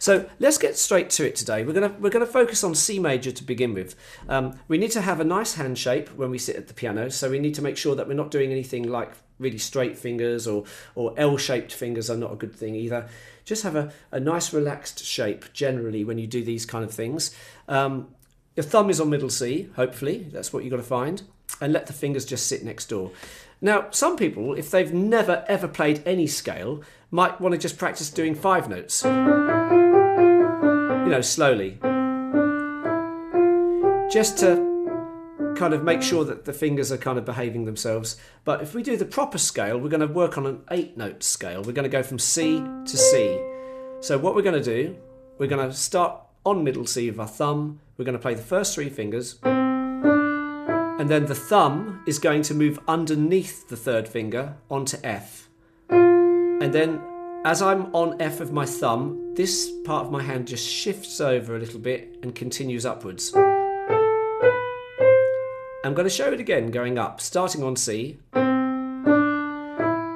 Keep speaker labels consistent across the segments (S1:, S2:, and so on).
S1: So let's get straight to it today. We're gonna focus on C major to begin with. We need to have a nice hand shape when we sit at the piano, so we need to make sure that we're not doing anything like really straight fingers or L-shaped fingers are not a good thing either. Just have a nice relaxed shape generally when you do these kind of things. Your thumb is on middle C, hopefully, that's what you've got to find, and let the fingers just sit next door. Now, some people, if they've never ever played any scale, might want to just practice doing 5 notes. You know, slowly. Just to kind of make sure that the fingers are kind of behaving themselves. But if we do the proper scale, we're going to work on an 8-note scale. We're going to go from C to C. So what we're going to do, we're going to start on middle C with our thumb. We're going to play the first 3 fingers. And then the thumb is going to move underneath the 3rd finger onto F. And then as I'm on F with my thumb, this part of my hand just shifts over a little bit and continues upwards. I'm going to show it again going up, starting on C.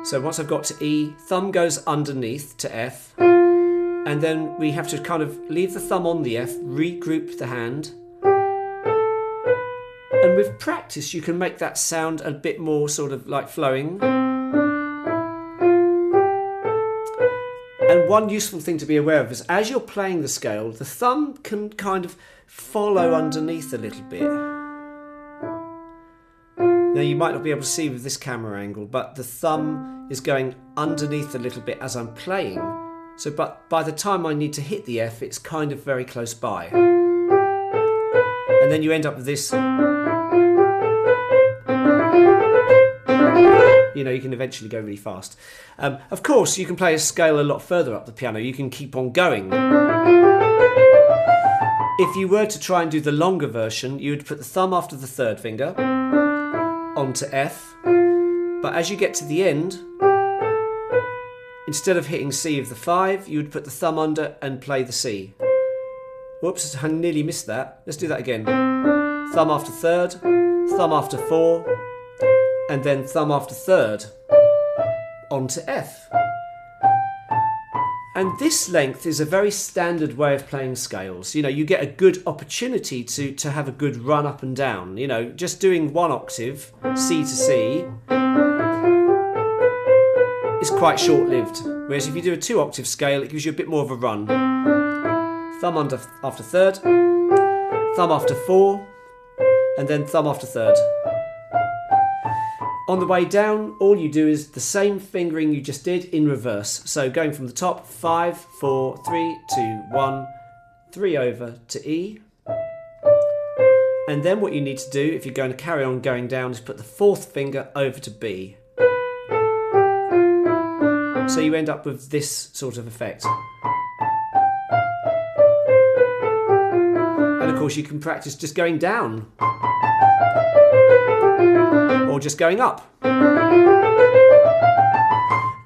S1: So once I've got to E, thumb goes underneath to F. And then we have to kind of leave the thumb on the F, regroup the hand. And with practice, you can make that sound a bit more sort of like flowing. And one useful thing to be aware of is as you're playing the scale, the thumb can kind of follow underneath a little bit. Now you might not be able to see with this camera angle, but the thumb is going underneath a little bit as I'm playing. So, but by the time I need to hit the F, it's kind of very close by. And then you end up with this. You know, you can eventually go really fast. Of course, you can play a scale a lot further up the piano. You can keep on going. If you were to try and do the longer version, you would put the thumb after the 3rd finger onto F. But as you get to the end, instead of hitting C of the 5, you would put the thumb under and play the C. Whoops, I nearly missed that. Let's do that again. Thumb after 3rd, thumb after 4, and then thumb after 3rd onto F. And this length is a very standard way of playing scales. You know, you get a good opportunity to have a good run up and down. You know, just doing 1 octave, C to C, is quite short-lived. Whereas if you do a 2-octave scale, it gives you a bit more of a run. Thumb under after 3rd, thumb after 4, and then thumb after 3rd. On the way down, all you do is the same fingering you just did in reverse. So going from the top, 5, 4, 3, 2, 1, 3 over to E. And then what you need to do, if you're going to carry on going down, is put the 4th finger over to B. So you end up with this sort of effect. And of course you can practice just going down. Or just going up.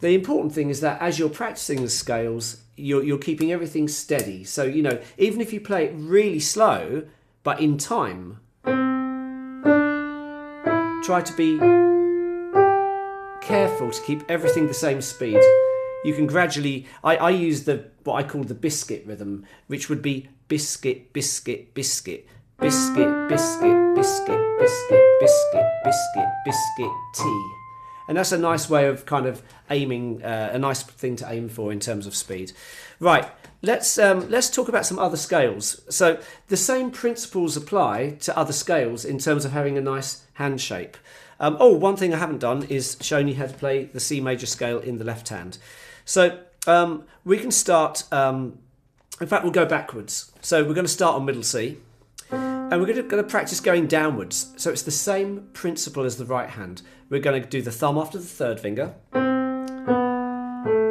S1: The important thing is that as you're practicing the scales, you're keeping everything steady. So, you know, even if you play it really slow, but in time, try to be careful to keep everything the same speed. You can gradually, I use what I call the biscuit rhythm, which would be biscuit, biscuit, biscuit, biscuit, biscuit, biscuit, biscuit, biscuit, biscuit, biscuit, tea. And that's a nice way of kind of aiming, a nice thing to aim for in terms of speed. Right, let's talk about some other scales. So the same principles apply to other scales in terms of having a nice hand shape. One thing I haven't done is shown you how to play the C major scale in the left hand. So we can start, in fact we'll go backwards. So we're going to start on middle C. And we're going to practice going downwards. So it's the same principle as the right hand. We're going to do the thumb after the 3rd finger.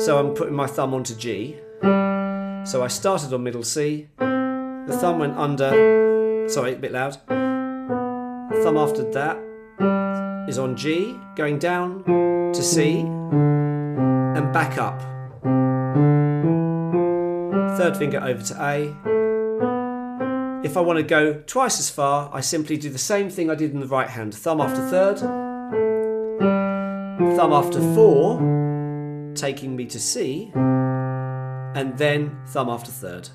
S1: So I'm putting my thumb onto G. So I started on middle C. The thumb went under, sorry, a bit loud. The thumb after that is on G, going down to C and back up. 3rd finger over to A. If I want to go twice as far, I simply do the same thing I did in the right hand. Thumb after 3rd, thumb after 4, taking me to C, and then thumb after third.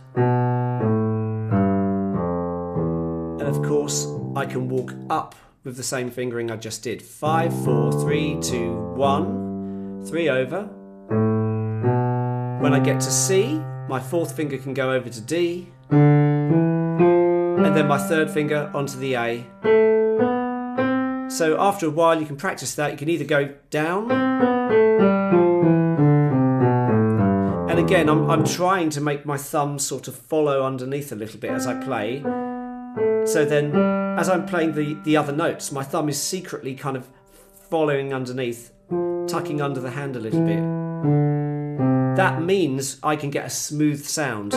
S1: And of course, I can walk up with the same fingering I just did. 5, 4, 3, 2, 1, 3 over. When I get to C, my fourth finger can go over to D, and then my third finger onto the A. So after a while you can practice that. You can either go down, and again I'm trying to make my thumb sort of follow underneath a little bit as I play. So then as I'm playing the other notes, my thumb is secretly kind of following underneath, tucking under the hand a little bit. That means I can get a smooth sound.